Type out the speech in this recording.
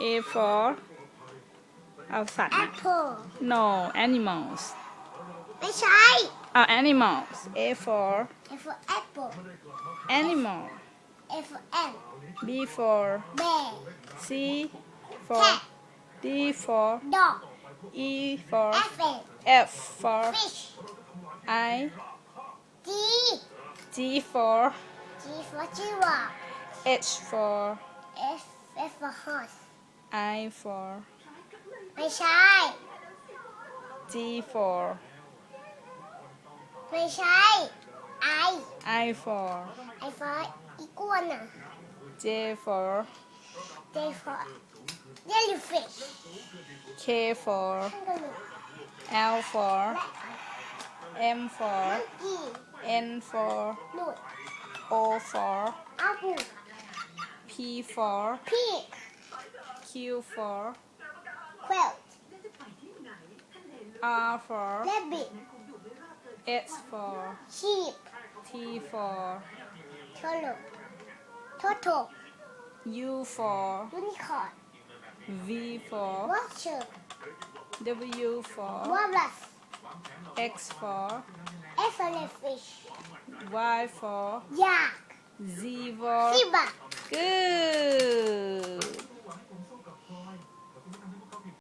A for เอาสัตว์ apple No animals ไม่ใช่ animals A for A for apple animal A for ant B for bear C for cat D for dog E for elephant F for fish I G G for G for giraffe H for F for horse I for ไม่ใช่ G for ไม่ใช่ I for I for iguana J for J for jellyfish K for L for M for N for นูด O for อาบู P for pig Q for quail R for rabbit S for sheep T for turtle U for unicorn V for vulture W for walrus X for fish Y for yak Z for zebra Good